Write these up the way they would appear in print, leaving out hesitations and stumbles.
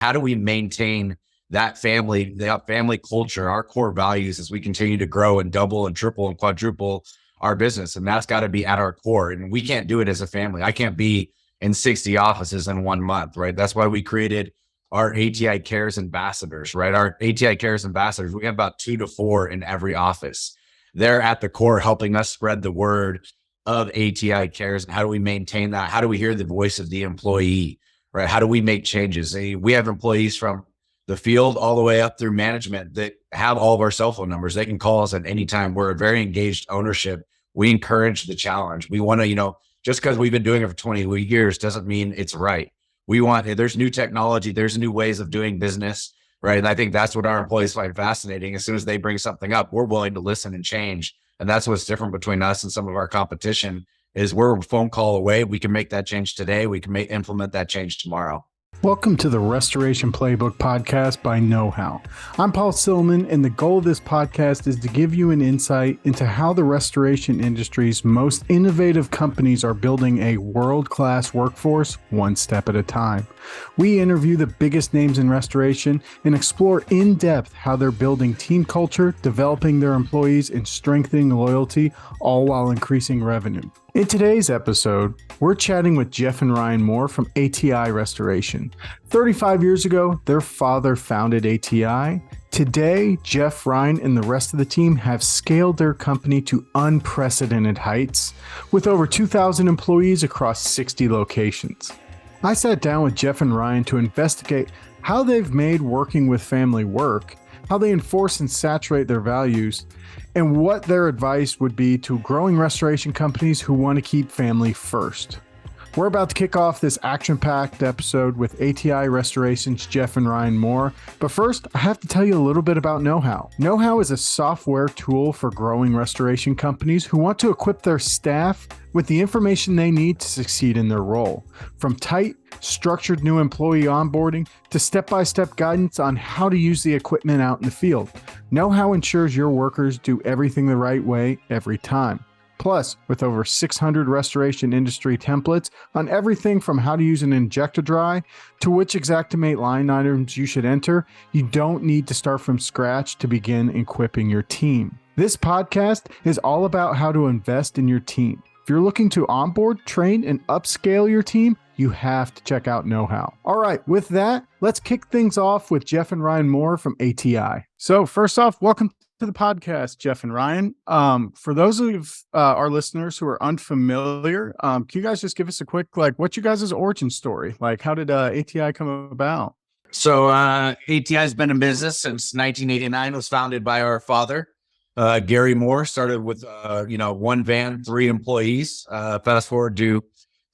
how do we maintain that family culture, our core values as we continue to grow and double and triple and quadruple our business? And that's got to be at our core. And we can't do it as a family. I can't be in 60 offices in 1 month, right? That's why we created our ATI Cares ambassadors, right? Our ATI Cares ambassadors, we have about 2 to 4 in every office. They're at the core helping us spread the word of ATI Cares. And how do we maintain that? How do we hear the voice of the employee, right? How do we make changes? We have employees from the field all the way up through management that have all of our cell phone numbers. They can call us at any time. We're a very engaged ownership. We encourage the challenge. We want to, just because we've been doing it for 20 years doesn't mean it's right. There's new technology, there's new ways of doing business, right? And I think that's what our employees find fascinating. As soon as they bring something up, we're willing to listen and change. And that's what's different between us and some of our competition is we're a phone call away. We can make that change today. We can implement that change tomorrow. Welcome to the Restoration Playbook podcast by Know How. I'm Paul Silliman, and the goal of this podcast is to give you an insight into how the restoration industry's most innovative companies are building a world-class workforce one step at a time. We interview the biggest names in restoration and explore in depth how they're building team culture, developing their employees, and strengthening loyalty, all while increasing revenue. In today's episode, we're chatting with Jeff and Ryan Moore from ATI Restoration. 35 years ago, their father founded ATI. Today, Jeff, Ryan, and the rest of the team have scaled their company to unprecedented heights with over 2,000 employees across 60 locations. I sat down with Jeff and Ryan to investigate how they've made working with family work, how they enforce and saturate their values, and what their advice would be to growing restoration companies who want to keep family first. We're about to kick off this action-packed episode with ATI Restoration's Jeff and Ryan Moore. But first, I have to tell you a little bit about Know How. Know How is a software tool for growing restoration companies who want to equip their staff with the information they need to succeed in their role. From tight, structured new employee onboarding to step-by-step guidance on how to use the equipment out in the field. Know How ensures your workers do everything the right way every time. Plus, with over 600 restoration industry templates on everything from how to use an injector dry to which Xactimate line items you should enter, you don't need to start from scratch to begin equipping your team. This podcast is all about how to invest in your team. If you're looking to onboard, train, and upscale your team, you have to check out Know How. All right, with that, let's kick things off with Jeff and Ryan Moore from ATI. So first off, welcome to the podcast, Jeff and Ryan. For those of our listeners who are unfamiliar, can you guys just give us a quick, what's you guys' origin story? How did ATI come about? So ATI has been in business since 1989. It was founded by our father, Gary Moore. Started with, 1 van, 3 employees. Fast forward to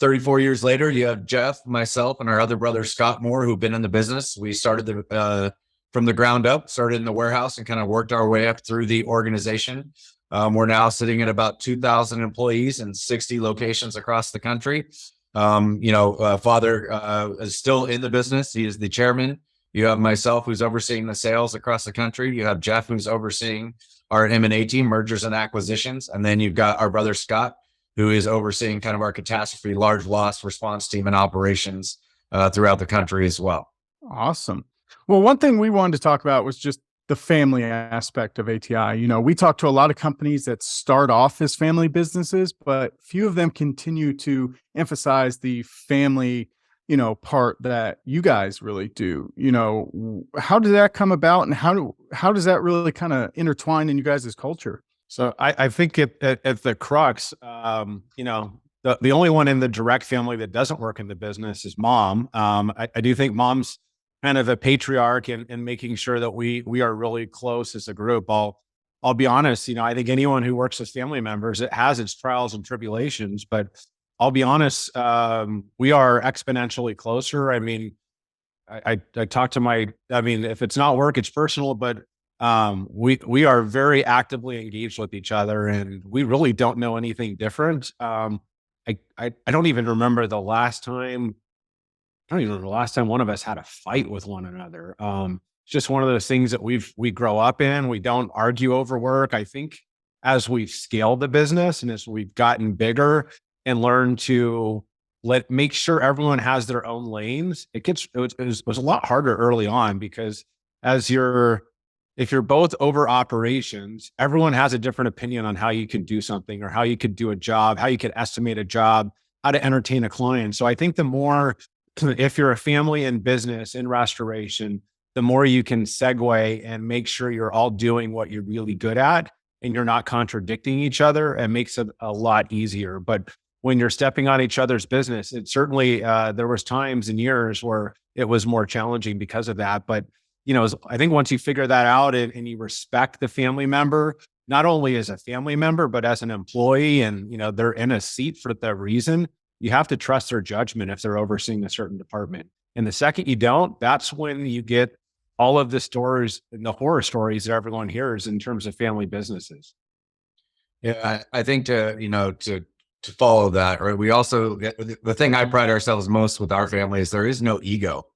34 years later, you have Jeff, myself, and our other brother, Scott Moore, who've been in the business. We started from the ground up, started in the warehouse and kind of worked our way up through the organization. We're now sitting at about 2,000 employees in 60 locations across the country. Father is still in the business. He is the chairman. You have myself, who's overseeing the sales across the country. You have Jeff, who's overseeing our M&A team, mergers and acquisitions. And then you've got our brother, Scott, who is overseeing kind of our catastrophe, large loss response team and operations throughout the country as well. Awesome. Well, one thing we wanted to talk about was just the family aspect of ATI. We talk to a lot of companies that start off as family businesses, but few of them continue to emphasize the family, part that you guys really do. How did that come about, and how does that really kind of intertwine in you guys' culture? So I think at the crux, the only one in the direct family that doesn't work in the business is mom. I do think mom's kind of a patriarch in making sure that we are really close as a group. I'll be honest, I think anyone who works with family members, it has its trials and tribulations, but I'll be honest, we are exponentially closer. I mean, I talk to if it's not work, it's personal, but we are very actively engaged with each other, and we really don't know anything different. I don't even remember the last time. I don't even remember the last time one of us had a fight with one another. It's just one of those things that we grow up in. We don't argue over work. I think as we've scaled the business and as we've gotten bigger and learned to make sure everyone has their own lanes. It was a lot harder early on because as if you're both over operations, everyone has a different opinion on how you can do something or how you could do a job, how you could estimate a job, how to entertain a client. So I think the more, if you're a family in business in restoration, the more you can segue and make sure you're all doing what you're really good at and you're not contradicting each other, it makes it a lot easier. But when you're stepping on each other's business, it certainly, there was times and years where it was more challenging because of that. But I think once you figure that out and you respect the family member, not only as a family member, but as an employee, and they're in a seat for the reason, you have to trust their judgment if they're overseeing a certain department. And the second you don't, that's when you get all of the stories and the horror stories that everyone hears in terms of family businesses. Yeah, I think to follow that, right? We also, the thing I pride ourselves most with our family is there is no ego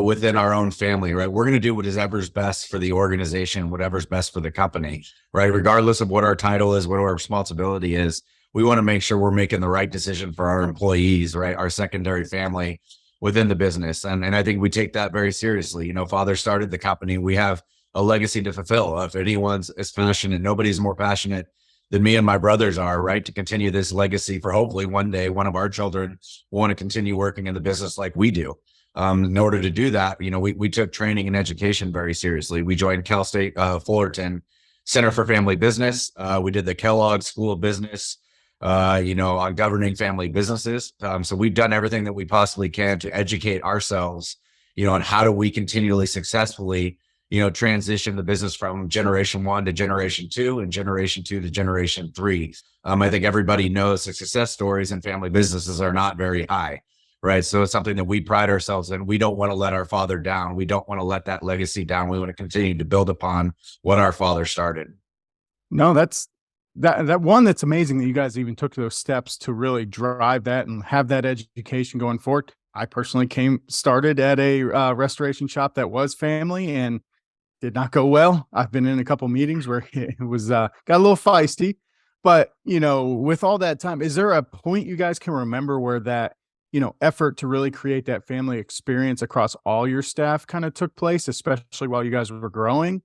within our own family, right? We're going to do whatever's best for the organization, whatever's best for the company, right? Regardless of what our title is, what our responsibility is, we want to make sure we're making the right decision for our employees, right? Our secondary family within the business. And I think we take that very seriously. Father started the company. We have a legacy to fulfill. If anyone's as passionate, nobody's more passionate than me and my brothers are, right? To continue this legacy for hopefully one day, one of our children will want to continue working in the business like we do. In order to do that, we took training and education very seriously. We joined Cal State Fullerton Center for Family Business. We did the Kellogg School of Business, on governing family businesses. So we've done everything that we possibly can to educate ourselves, on how do we continually successfully, transition the business from generation 1 to generation 2 and generation 2 to generation 3. I think everybody knows the success stories in family businesses are not very high. Right. So it's something that we pride ourselves in. We don't want to let our father down. We don't want to let that legacy down. We want to continue to build upon what our father started. No, that's that's amazing that you guys even took those steps to really drive that and have that education going forward. I personally started at a restoration shop that was family and did not go well. I've been in a couple meetings where it was got a little feisty, but with all that time, is there a point you guys can remember where that effort to really create that family experience across all your staff kind of took place, especially while you guys were growing?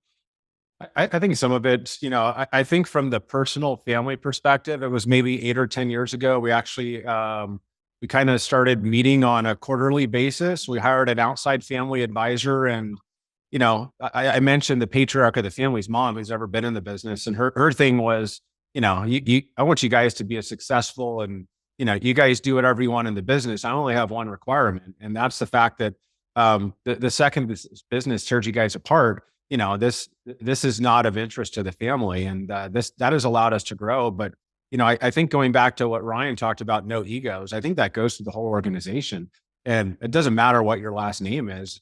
I think some of it, I think from the personal family perspective, it was maybe 8 or 10 years ago. We actually, we kind of started meeting on a quarterly basis. We hired an outside family advisor, and, I mentioned the patriarch of the family's mom who's ever been in the business. And her thing was, I want you guys to be as successful and, you guys do whatever you want in the business. I only have one requirement. And that's the fact that the second this business tears you guys apart, this is not of interest to the family. And that has allowed us to grow. But, I think going back to what Ryan talked about, no egos, I think that goes to the whole organization. And it doesn't matter what your last name is.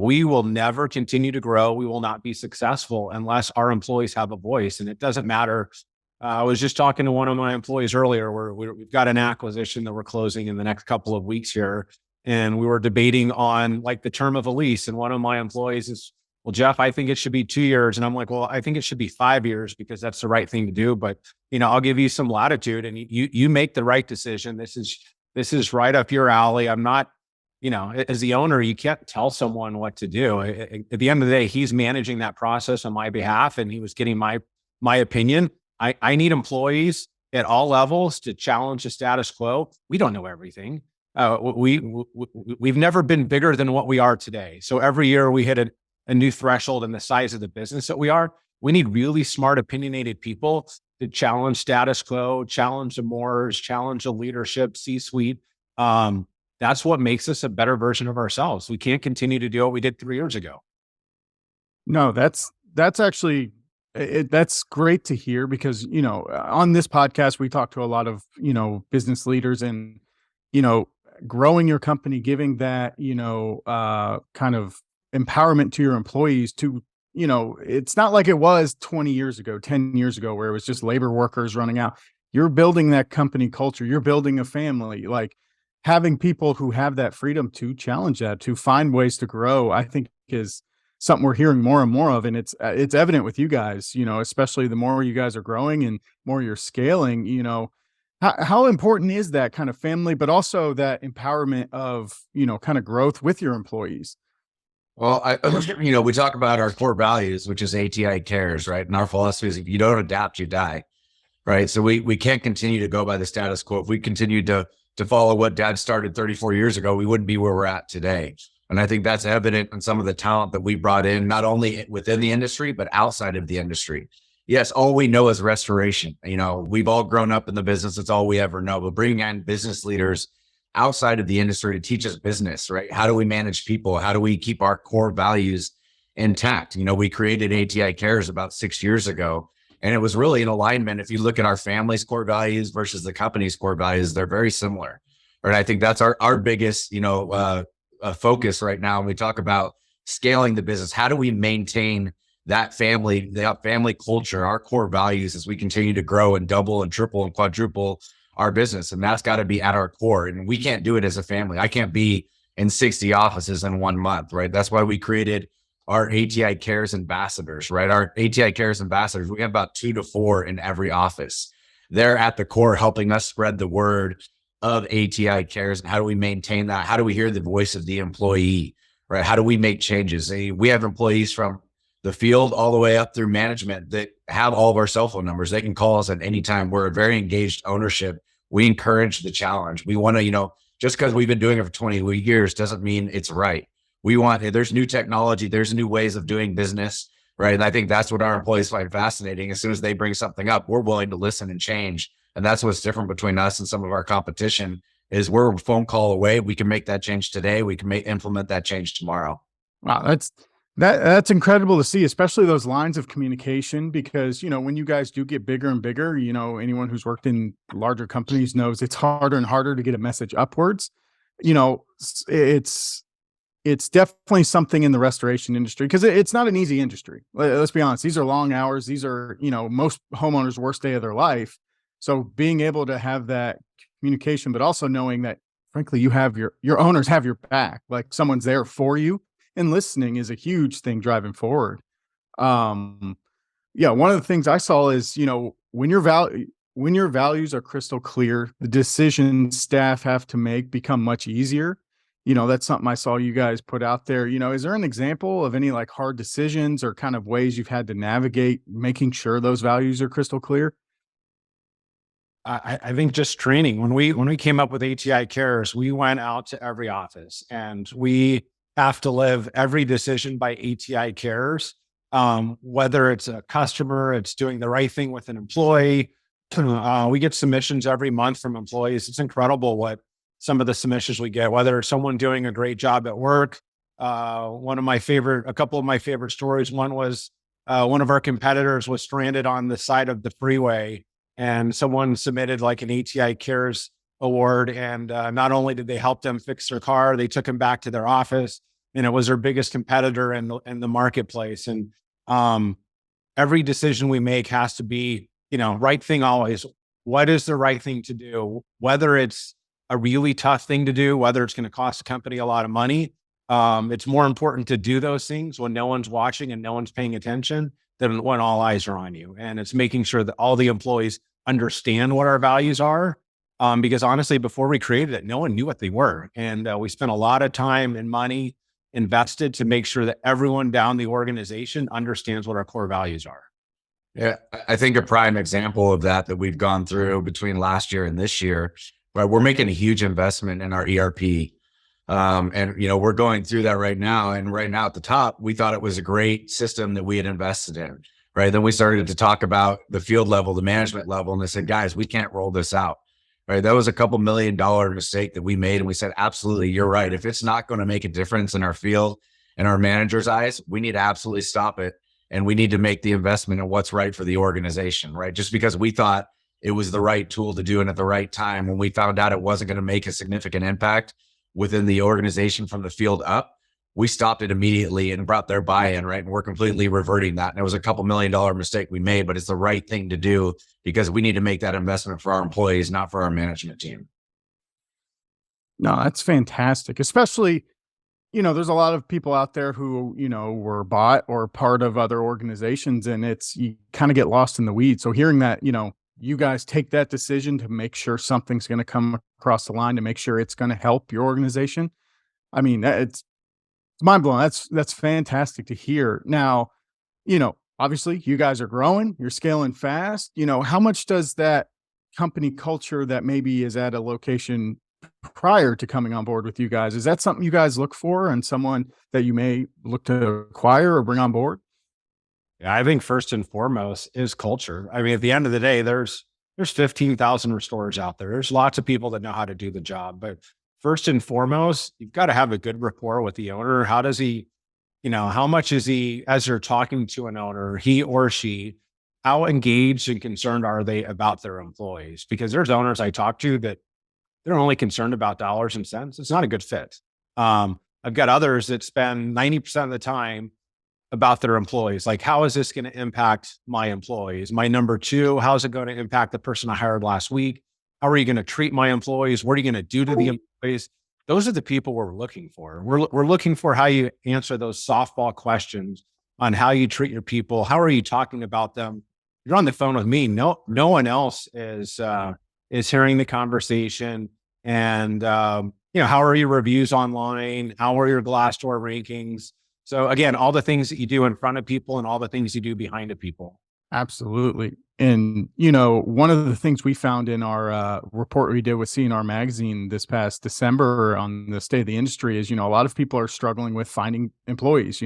We will never continue to grow. We will not be successful unless our employees have a voice. And it doesn't matter. I was just talking to one of my employees earlier where we've got an acquisition that we're closing in the next couple of weeks here. And we were debating on like the term of a lease. And one of my employees is, well, Jeff, I think it should be 2 years. And I'm like, well, I think it should be 5 years because that's the right thing to do. But, I'll give you some latitude and you make the right decision. This is right up your alley. I'm not, as the owner, you can't tell someone what to do. At the end of the day, he's managing that process on my behalf and he was getting my opinion. I need employees at all levels to challenge the status quo. We don't know everything. We've never been bigger than what we are today. So every year we hit a new threshold in the size of the business that we are. We need really smart, opinionated people to challenge status quo, challenge the mores, challenge the leadership, C-suite. That's what makes us a better version of ourselves. We can't continue to do what we did 3 years ago. No, that's actually that's great to hear because, on this podcast, we talk to a lot of, business leaders and, growing your company, giving that, kind of empowerment to your employees to, it's not like it was 20 years ago, 10 years ago, where it was just labor workers running out. You're building that company culture. You're building a family, like having people who have that freedom to challenge that, to find ways to grow, I think is something we're hearing more and more of. And it's evident with you guys, especially the more you guys are growing and more you're scaling, How important is that kind of family, but also that empowerment of, kind of growth with your employees? Well, we talk about our core values, which is ATI cares, right? And our philosophy is if you don't adapt, you die, right? So we can't continue to go by the status quo. If we continued to follow what Dad started 34 years ago, we wouldn't be where we're at today. And I think that's evident in some of the talent that we brought in, not only within the industry, but outside of the industry. Yes, all we know is restoration. We've all grown up in the business. It's all we ever know. But bringing in business leaders outside of the industry to teach us business, right? How do we manage people? How do we keep our core values intact? We created ATI Cares about 6 years ago, and it was really in alignment. If you look at our family's core values versus the company's core values, they're very similar. Right. I think that's our biggest, focus right now. When we talk about scaling the business, how do we maintain that family culture, our core values as we continue to grow and double and triple and quadruple our business? And that's got to be at our core. And we can't do it as a family. I can't be in 60 offices in 1 month, right? That's why we created our ATI Cares ambassadors, right? Our ATI Cares ambassadors, we have about 2 to 4 in every office. They're at the core helping us spread the word of ATI Cares. And how do we maintain that? How do we hear the voice of the employee, right? How do we make changes? We have employees from the field all the way up through management that have all of our cell phone numbers. They can call us at any time. We're a very engaged ownership. We encourage the challenge. We want to, just because we've been doing it for 20 years doesn't mean it's right. There's new technology, there's new ways of doing business, right? And I think that's what our employees find fascinating. As soon as they bring something up, we're willing to listen and change. And that's what's different between us and some of our competition is we're a phone call away. We can make that change today. We can implement that change tomorrow. Wow, that's incredible to see, especially those lines of communication, because, when you guys do get bigger and bigger, anyone who's worked in larger companies knows it's harder and harder to get a message upwards. It's definitely something in the restoration industry because it's not an easy industry. Let's be honest. These are long hours. These are, most homeowners' worst day of their life. So being able to have that communication, but also knowing that, frankly, you have your owners have your back, like someone's there for you, and listening is a huge thing driving forward. Yeah, one of the things I saw is, when your values are crystal clear, the decisions staff have to make become much easier. That's something I saw you guys put out there. Is there an example of any like hard decisions or kind of ways you've had to navigate making sure those values are crystal clear? I think just training. When we came up with ATI Cares, we went out to every office and we have to live every decision by ATI Cares. Whether it's a customer, it's doing the right thing with an employee. We get submissions every month from employees. It's incredible what some of the submissions we get, whether it's someone doing a great job at work. A couple of my favorite stories. One was one of our competitors was stranded on the side of the freeway and someone submitted like an ATI Cares award. And not only did they help them fix their car, they took them back to their office and it was their biggest competitor in the marketplace. And every decision we make has to be, right thing always. What is the right thing to do? Whether it's a really tough thing to do, whether it's going to cost the company a lot of money. It's more important to do those things when no one's watching and no one's paying attention than when all eyes are on you. And it's making sure that all the employees understand what our values are. Because honestly, before we created it, no one knew what they were. And we spent a lot of time and money invested to make sure that everyone down the organization understands what our core values are. Yeah, I think a prime example of that we've gone through between last year and this year, right? We're making a huge investment in our ERP. And we're going through that right now. And right now at the top, we thought it was a great system that we had invested in, right? Then we started to talk about the field level, the management level, and they said, guys, we can't roll this out, right? That was a couple $1 million mistake that we made. And we said, absolutely, you're right. If it's not going to make a difference in our field and our managers' eyes, we need to absolutely stop it. And we need to make the investment in what's right for the organization, right? Just because we thought it was the right tool to do it at the right time, when we found out it wasn't going to make a significant impact within the organization from the field up, we stopped it immediately and brought their buy-in, right? And we're completely reverting that. And it was a couple $1 million mistake we made, but it's the right thing to do because we need to make that investment for our employees, not for our management team. No, that's fantastic. Especially, there's a lot of people out there who, were bought or part of other organizations, and you kind of get lost in the weeds. So hearing that, you guys take that decision to make sure something's going to come across the line to make sure it's going to help your organization. I mean, it's mind blowing. That's fantastic to hear. Now, obviously you guys are growing, you're scaling fast. How much does that company culture that maybe is at a location prior to coming on board with you guys, is that something you guys look for and someone that you may look to acquire or bring on board? Yeah, I think first and foremost is culture. I mean, at the end of the day, there's 15,000 restorers out there. There's lots of people that know how to do the job, but first and foremost, you've got to have a good rapport with the owner. How does he, how much is he, as you're talking to an owner, he or she, how engaged and concerned are they about their employees? Because there's owners I talk to that they're only concerned about dollars and cents. It's not a good fit. I've got others that spend 90% of the time about their employees. Like, how is this going to impact my employees? My number two, how is it going to impact the person I hired last week? How are you going to treat my employees? What are you going to do to the employees? Those are the people we're looking for. We're looking for how you answer those softball questions on how you treat your people. How are you talking about them? You're on the phone with me. No one else is hearing the conversation. And how are your reviews online? How are your Glassdoor rankings? So again, all the things that you do in front of people and all the things you do behind the people. Absolutely. And, one of the things we found in our report we did with CNR Magazine this past December on the state of the industry is, a lot of people are struggling with finding employees,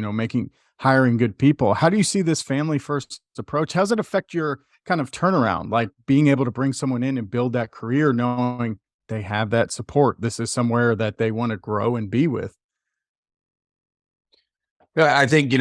hiring good people. How do you see this family first approach? How does it affect your kind of turnaround? Like being able to bring someone in and build that career, knowing they have that support. This is somewhere that they want to grow and be with. Yeah, I think,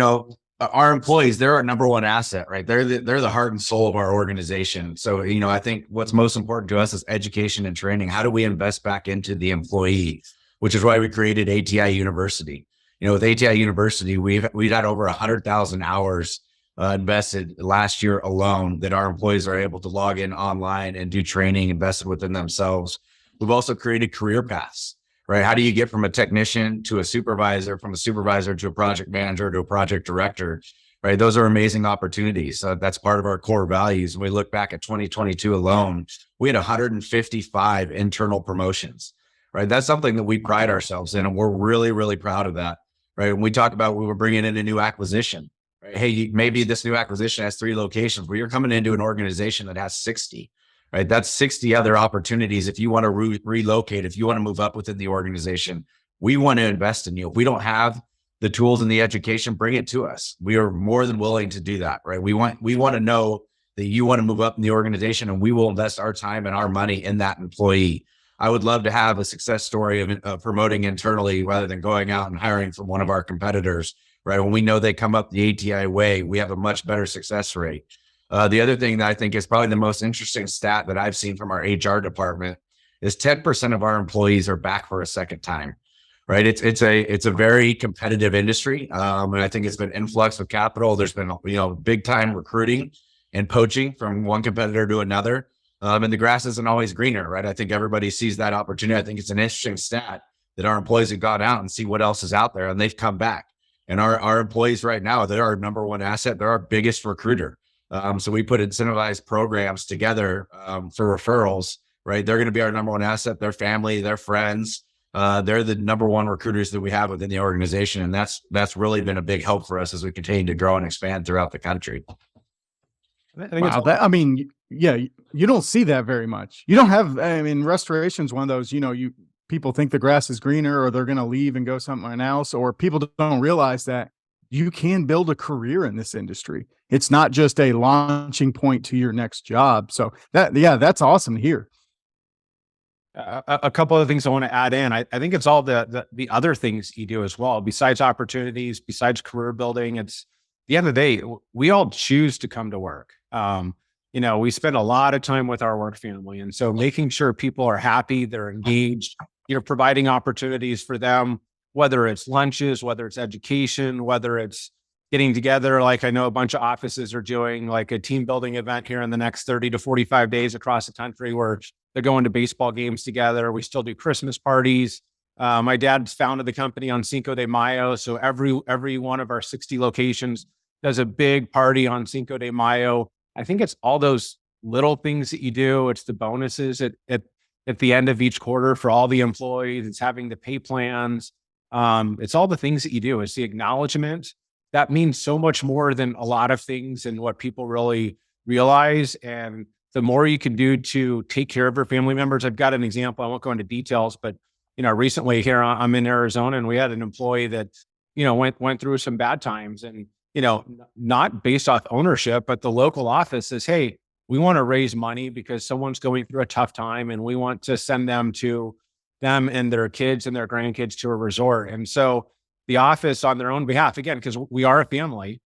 our employees, they're our number one asset, right? They're the heart and soul of our organization. So, I think what's most important to us is education and training. How do we invest back into the employee, which is why we created ATI University. With ATI University, we've had over 100,000 hours invested last year alone that our employees are able to log in online and do training invested within themselves. We've also created career paths. Right? How do you get from a technician to a supervisor, from a supervisor to a project manager to a project director? Right? Those are amazing opportunities. That's part of our core values. When we look back at 2022 alone, we had 155 internal promotions. Right? That's something that we pride ourselves in, and we're really, really proud of that. Right? When we talk about we were bringing in a new acquisition, right? Hey, maybe this new acquisition has 3 locations, but you're coming into an organization that has 60. Right. That's 60 other opportunities. If you want to relocate, if you want to move up within the organization, we want to invest in you. If we don't have the tools and the education, bring it to us. We are more than willing to do that. Right. We want to know that you want to move up in the organization, and we will invest our time and our money in that employee. I would love to have a success story of promoting internally rather than going out and hiring from one of our competitors. Right. When we know they come up the ATI way, we have a much better success rate. The other thing that I think is probably the most interesting stat that I've seen from our HR department is 10% of our employees are back for a second time, right? It's a very competitive industry. And I think it's been influx of capital. There's been, big time recruiting and poaching from one competitor to another. And the grass isn't always greener, right? I think everybody sees that opportunity. I think it's an interesting stat that our employees have gone out and see what else is out there, and they've come back. And our employees right now, they're our number one asset. They're our biggest recruiter. So we put incentivized programs together for referrals, right? They're going to be our number one asset, their family, their friends. They're the number one recruiters that we have within the organization. And that's really been a big help for us as we continue to grow and expand throughout the country. You don't see that very much. You don't have, restoration's one of those, people think the grass is greener or they're going to leave and go somewhere else, or people don't realize that you can build a career in this industry. It's not just a launching point to your next job. So that's awesome to hear. A couple of things I want to add in. I think it's all the other things you do as well, besides opportunities, besides career building. It's the end of the day, we all choose to come to work. We spend a lot of time with our work family. And so making sure people are happy, they're engaged, providing opportunities for them, whether it's lunches, whether it's education, whether it's getting together. Like I know a bunch of offices are doing like a team building event here in the next 30 to 45 days across the country where they're going to baseball games together. We still do Christmas parties. My dad's founded the company on Cinco de Mayo. So every one of our 60 locations does a big party on Cinco de Mayo. I think it's all those little things that you do. It's the bonuses at the end of each quarter for all the employees. It's having the pay plans. It's all the things that you do. It's the acknowledgement. That means so much more than a lot of things and what people really realize. And the more you can do to take care of your family members. I've got an example. I won't go into details, but recently here I'm in Arizona, and we had an employee that, went through some bad times, and, not based off ownership, but the local office says, hey, we want to raise money because someone's going through a tough time, and we want to send them and their kids and their grandkids to a resort. And so the office, on their own behalf, again, because we are a family,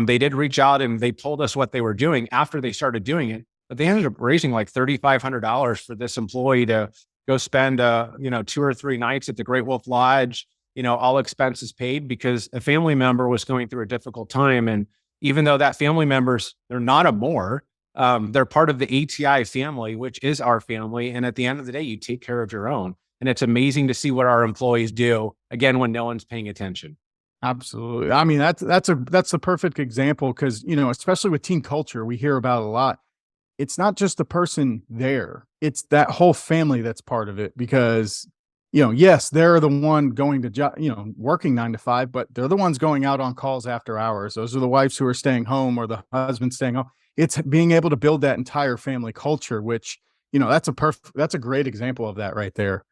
they did reach out and they told us what they were doing after they started doing it, but they ended up raising like $3,500 for this employee to go spend, 2 or 3 nights at the Great Wolf Lodge, all expenses paid, because a family member was going through a difficult time. And even though that family members, they're not a more, they're part of the ATI family, which is our family. And at the end of the day, you take care of your own. And it's amazing to see what our employees do, again, when no one's paying attention. Absolutely. I mean, that's the perfect example, because, especially with team culture, we hear about it a lot. It's not just the person there, it's that whole family that's part of it, because, yes, they're the one going to working 9 to 5, but they're the ones going out on calls after hours. Those are the wives who are staying home, or the husband staying home. It's being able to build that entire family culture, which, that's a great example of that right there.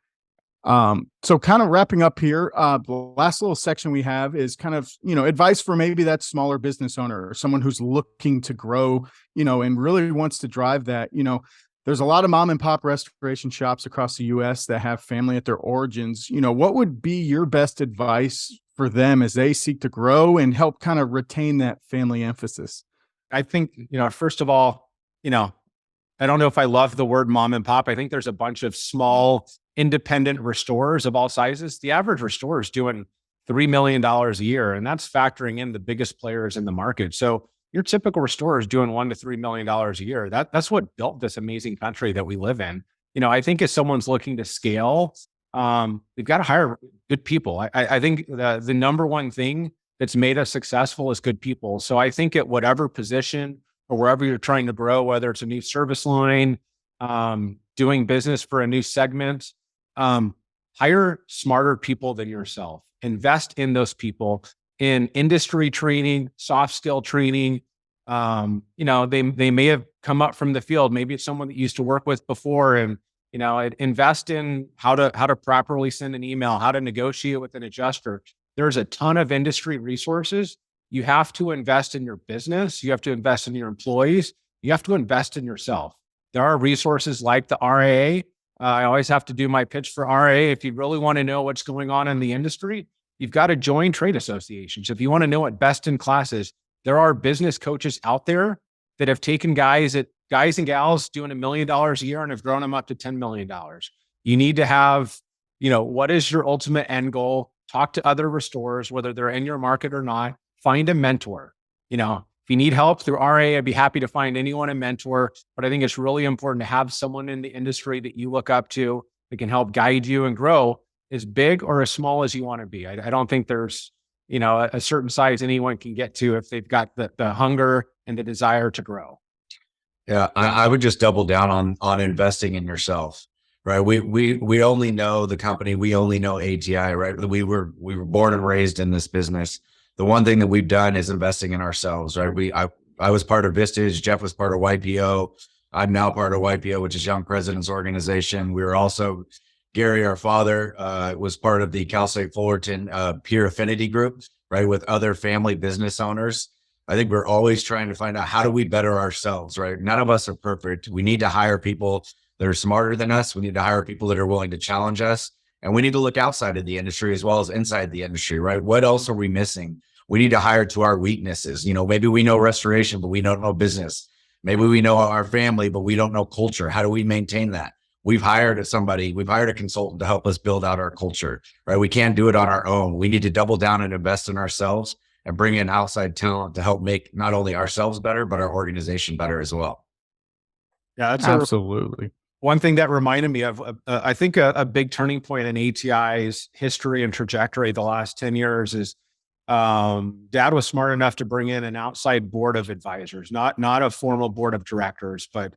So kind of wrapping up here, the last little section we have is kind of, advice for maybe that smaller business owner, or someone who's looking to grow, and really wants to drive that. There's a lot of mom and pop restoration shops across the US that have family at their origins. What would be your best advice for them as they seek to grow and help kind of retain that family emphasis? I think, first of all, I don't know if I love the word mom and pop. I think there's a bunch of small independent restorers of all sizes. The average restorer is doing $3 million a year, and that's factoring in the biggest players in the market. So your typical restorer is doing $1 to $3 million a year. That's what built this amazing country that we live in. I think if someone's looking to scale, they've got to hire good people. I think the number one thing that's made us successful is good people. So I think at whatever position or wherever you're trying to grow, whether it's a new service line, doing business for a new segment, hire smarter people than yourself. Invest in those people, in industry training, soft skill training. They may have come up from the field. Maybe it's someone that you used to work with before, and invest in how to properly send an email, how to negotiate with an adjuster. There's a ton of industry resources. You have to invest in your business. You have to invest in your employees. You have to invest in yourself. There are resources like the RAA. I always have to do my pitch for RAA. If you really want to know what's going on in the industry, you've got to join trade associations. If you want to know what best in class is, there are business coaches out there that have taken guys and gals doing $1 million a year and have grown them up to $10 million. You need to have, what is your ultimate end goal? Talk to other restorers, whether they're in your market or not. Find a mentor. If you need help through RA, I'd be happy to find anyone a mentor, but I think it's really important to have someone in the industry that you look up to that can help guide you and grow as big or as small as you want to be. I don't think there's, a certain size anyone can get to if they've got the hunger and the desire to grow. Yeah, I would just double down on investing in yourself, right? We only know the company, we only know ATI, right? We were born and raised in this business. The one thing that we've done is investing in ourselves, right? I was part of Vistage. Jeff was part of YPO. I'm now part of YPO, which is Young Presidents Organization. We were also, Gary, our father, was part of the Cal State Fullerton peer affinity group, right? With other family business owners. I think we're always trying to find out, how do we better ourselves, right? None of us are perfect. We need to hire people that are smarter than us. We need to hire people that are willing to challenge us. And we need to look outside of the industry as well as inside the industry, right? What else are we missing? We need to hire to our weaknesses. Maybe we know restoration, but we don't know business. Maybe we know our family, but we don't know culture. How do we maintain that? We've hired a consultant to help us build out our culture, right? We can't do it on our own. We need to double down and invest in ourselves and bring in outside talent to help make not only ourselves better, but our organization better as well. Yeah, that's absolutely. One thing that reminded me of, I think a big turning point in ATI's history and trajectory the last 10 years is Dad was smart enough to bring in an outside board of advisors, not a formal board of directors, but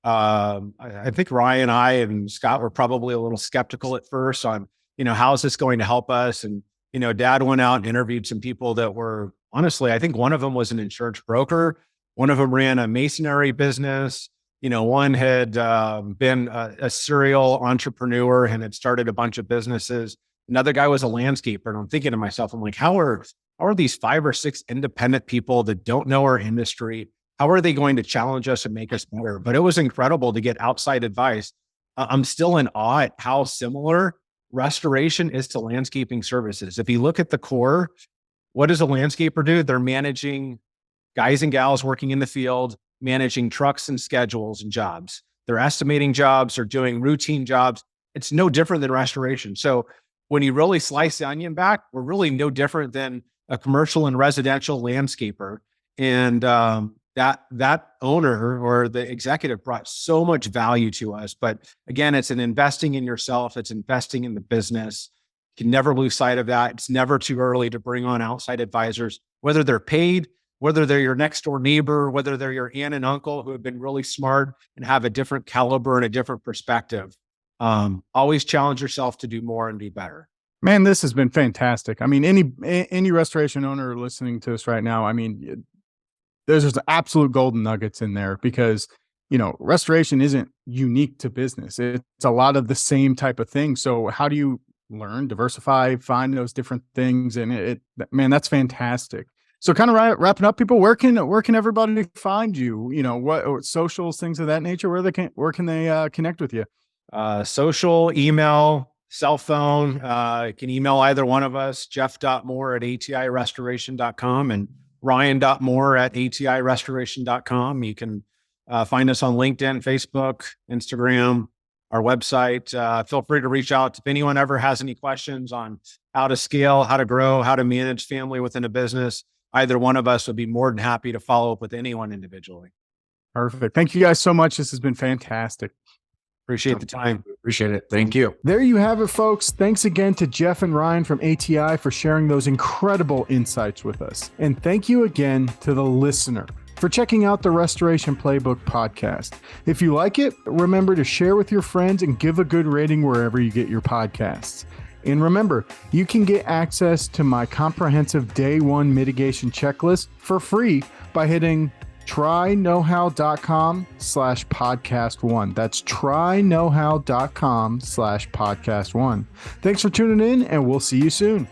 I think Ryan, I, and Scott were probably a little skeptical at first on, how is this going to help us? And, Dad went out and interviewed some people that were, honestly, I think one of them was an insurance broker. One of them ran a masonry business. One had been a serial entrepreneur and had started a bunch of businesses. Another guy was a landscaper. And I'm thinking to myself, I'm like, how are these 5 or 6 independent people that don't know our industry, how are they going to challenge us and make us better? But it was incredible to get outside advice. I'm still in awe at how similar restoration is to landscaping services. If you look at the core, what does a landscaper do? They're managing guys and gals working in the field, managing trucks and schedules and jobs. They're estimating jobs or doing routine jobs. It's no different than restoration. So when you really slice the onion back, we're really no different than a commercial and residential landscaper. And that owner or the executive brought so much value to us. But again, it's an investing in yourself. It's investing in the business. You can never lose sight of that. It's never too early to bring on outside advisors, whether they're paid, whether they're your next door neighbor, whether they're your aunt and uncle who have been really smart and have a different caliber and a different perspective. Always challenge yourself to do more and be better. Man, this has been fantastic. I mean, any restoration owner listening to us right now, I mean, there's just absolute golden nuggets in there because, restoration isn't unique to business. It's a lot of the same type of thing. So how do you learn, diversify, find those different things? And man, that's fantastic. So kind of wrapping up, people, where can everybody find you? What socials, things of that nature, where can they connect with you? Social, email, cell phone. You can email either one of us, jeff.moore@atirestoration.com and ryan.moore@atirestoration.com. You can find us on LinkedIn, Facebook, Instagram, our website. Feel free to reach out if anyone ever has any questions on how to scale, how to grow, how to manage family within a business. Either one of us would be more than happy to follow up with anyone individually. Perfect. Thank you guys so much. This has been fantastic. Appreciate the time. Appreciate it. Thank you. There you have it, folks. Thanks again to Jeff and Ryan from ATI for sharing those incredible insights with us. And thank you again to the listener for checking out the Restoration Playbook podcast. If you like it, remember to share with your friends and give a good rating wherever you get your podcasts. And remember, you can get access to my comprehensive day 1 mitigation checklist for free by hitting tryknowhow.com/podcast1. That's tryknowhow.com/podcast1. Thanks for tuning in, and we'll see you soon.